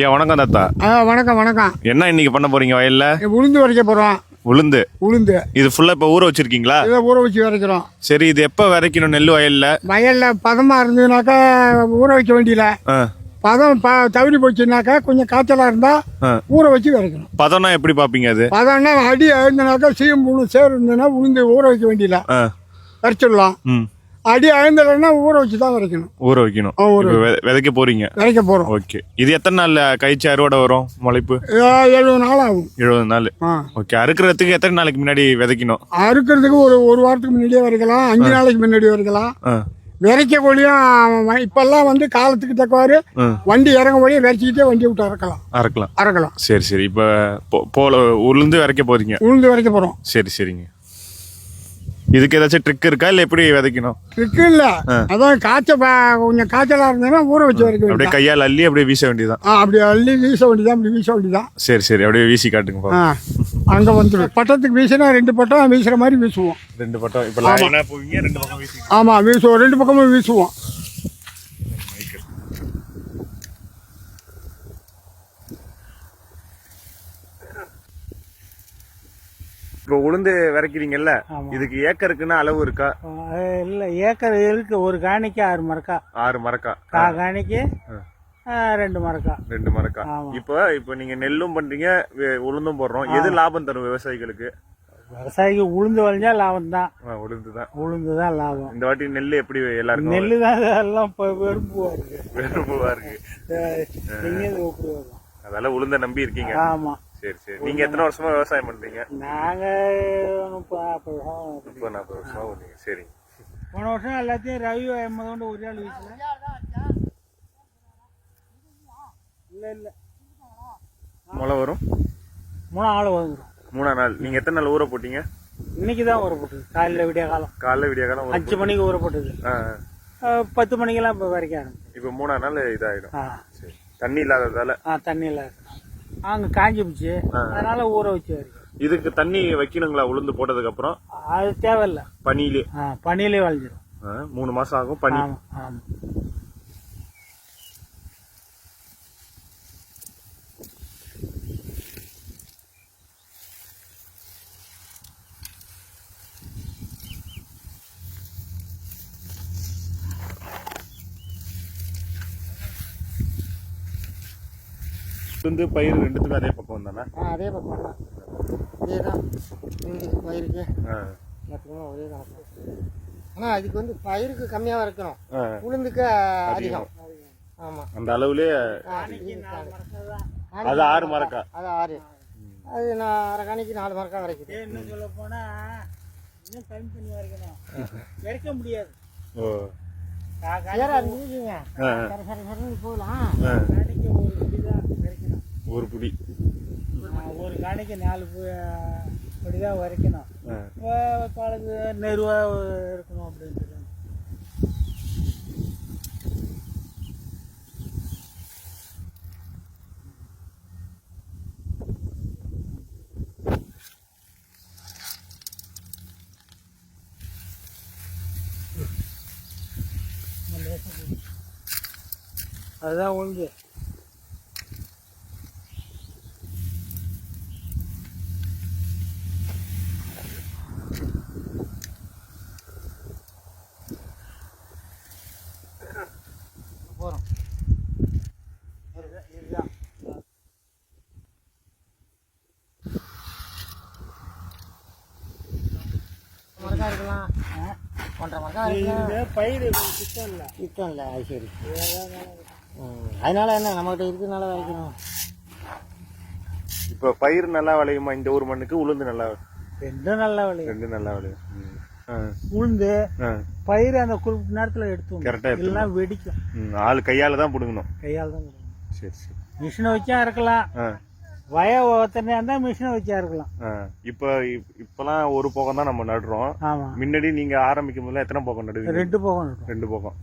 ஐயா வணக்கம் தாத்தா. வணக்கம் வணக்கம். என்ன இன்னைக்கு பண்ண போறீங்க வயல்ல? உளுந்து வரைக்க போறோம். உளுந்து இது ஃபுல்லா இப்ப ஊற வச்சிருக்கீங்களா? இதை ஊற வச்சு விதைக்கிறோம். சரி, இது எப்ப விதைக்கணும்? நெல் வயல்ல பதமா இருந்ததுனாக்கா ஊற வைக்க வேண்டியல. பதம் தவறி போச்சுனாக்கா கொஞ்சம் காய்ச்சலா இருந்தா ஊற வச்சு விதைக்கணும். பதம்னா எப்படி பாப்பீங்க? அது பதம்னா அடி இருந்தனாக்கா சீம் சேர் இருந்ததுன்னா உளுந்து ஊற வைக்க வேண்டியல விதைச்சிடலாம். அடி அழுந்தலைன்னா ஊற வச்சு தான் விதைக்கணும். ஊற வைக்கணும். விதைக்க போறீங்க? விதைக்க போறோம். ஓகே. இது எத்தனை நாள் கழிச்சு அறுவடை வரும்? முளைப்பு 70 நாள் ஆகும். 70 நாள். ஓகே. அறுக்கிறதுக்கு எத்தனை நாளைக்கு முன்னாடி விதைக்கணும்? அறுக்கிறதுக்கு ஒரு வாரத்துக்கு முன்னாடியே விதைக்கலாம். 5 நாளைக்கு முன்னாடி விதைக்கலாம். விதைக்க கூடியும் இப்பெல்லாம் காலத்துக்கு தக்கவாறு வண்டி இறங்க வழியே விதைச்சிக்கிட்டே வண்டி விட்டு அறக்கலாம். சரி சரி. இப்போ உளுந்து விதைக்க போறீங்க? உளுந்து விதைக்க போறோம். சரி சரிங்க. இதுக்கு ஏதாச்சும் ட்ரிக் இருக்கா இல்ல எப்படி விதைக்கணும்? ட்ரிக் இல்ல, அதான் கொஞ்சம் காய்ச்சலா இருந்ததுன்னா ஊற வச்சு விதைக்க. அப்படியே கையால் அள்ளி அப்படியே வீச வேண்டியதான். அப்படி அள்ளி வீச வேண்டியதான். சரி சரி. அப்படியே வீசி காட்டுங்க. அங்க பட்டத்துக்கு வீசினா 2 பட்டம் வீசுற மாதிரி வீசுவோம். 2 பட்டம். இப்ப லைனா போவீங்க, 2 பக்கம் வீசுவீங்க. ஆமா, வீசுவோம். 2 பக்கமும் வீசுவோம். இப்போ உளுந்து விதைக்கிறீங்கல்ல, இதுக்கு ஏக்கருக்குன்னு அளவு இருக்கா? இல்ல, ஏக்கர் இருக்கு. ஒரு காணிக்கு 6 மரக்கா. 6 மரக்கா. காணிக்கு 2 மரக்கா. 2 மரக்கா. இப்போ நீங்க நெல்லும் பண்றீங்க, உளுந்தும் போடுறோம். எது லாபம் தரும் விவசாயிகளுக்கு? விவசாயிக்கு உளுந்து விளைஞ்சா லாபம் தான். உளுந்து தான் லாபம். இந்த வாட்டி நெல் எப்படி எல்லாருக்கும்? நெல்லு தான் எல்லாம் வெறுப்புவா இருக்கு. அதெல்லாம் உளுந்த நம்பி இருக்கீங்க? ஆமா. சரி சரி. நீங்க எத்தனை வருஷமா விவசாயம் பண்றீங்க? நாங்க 30-40 வருஷமா பண்ணீங்க. சரி. போன வருஷம் எல்லாத்தையும் ரவி 50 கொண்டு ஒரு ஆள் வீசல. இல்ல மழை வரும். 3 ஆள் வந்துடும். 3 நாள். நீங்க எத்தனை நாள் ஊற போட்டீங்க? இன்னைக்கு தான் ஊற போட்டது. காலையில விடிய காலம் 5 மணிக்கு ஊற போட்டது. 10 மணிக்கெல்லாம் இப்ப வரைக்கும் ஆரம்பிச்சு. இப்ப 3 நாள் இதாயிடும். சரி. தண்ணி இல்லாததால? தண்ணி இல்லாத அங்க காஞ்சி போச்சு, அதனால ஊற வச்சு வரைக்கும். இதுக்கு தண்ணி வைக்கணுங்களா உளுந்து போட்டதுக்கு அப்புறம்? அது தேவையில்ல. பனியிலே விளைஞ்சிடும். 3 மாசம் ஆகும் பனி. ஆமா. உளுந்து பயிர் ரெண்டுத்துக்கும் அதே பக்கம் தானே? அதே பக்கம் தான். இதேதான் பயிருக்கு எல்லாத்துக்குமே ஒரே கணக்கு. ஆனால் அதுக்கு பயிருக்கு கம்மியாக இருக்கணும், உளுந்துக்கு அதிகம். ஆமாம், அந்த அளவுலேயே. அது 6 மரக்கா. அது 6. அது நான் அரை காணிக்கு 4 மரக்கா வரைக்கும். இன்னும் சொல்ல போனா இன்னும் கம்மி பண்ணி வரைக்கணும். வரைக்க முடியாது. போகலாம். ஒரு புடி. ஒரு காணிக்கு 4 படிதான் வரைக்கணும். பழகு நெருவா இருக்கணும் அப்படின்னு சொல்லுவாங்க. அதுதான் உளுந்து. போறோம். இதுதான் மரக்கா இருக்கலாம். 1.5 மரக்கா இருக்கு. பயிர் சுத்தம் இல்லை. அது சரி. அதனால என்ன, நம்மகிட்ட இருக்கிறதுனால விளைக்கணும். இப்போ பயிர் நல்லா விளையுமா இந்த ஊர் மண்ணுக்கு? உளுந்து நல்லா? ரெண்டும் நல்லா விளையும். உளுந்து பயிர் அந்த குறிப்பிட்ட நேரத்துல எடுத்து கரெக்டா எல்லாம் வெடிக்கும். ஆள் கையால தான் புடுங்கணும். சரி சரி. மிஷினை வச்சா இருக்கலாம். ஒத்தனையா இருந்தா மிஷினை வச்சா இருக்கலாம். இப்பெல்லாம் ஒரு போகம் தான் நம்ம நடுறோம். முன்னாடி நீங்க ஆரம்பிக்கும் போது எத்தனை போகம் நடுவீங்க? 2 போகம். 2 போகம்.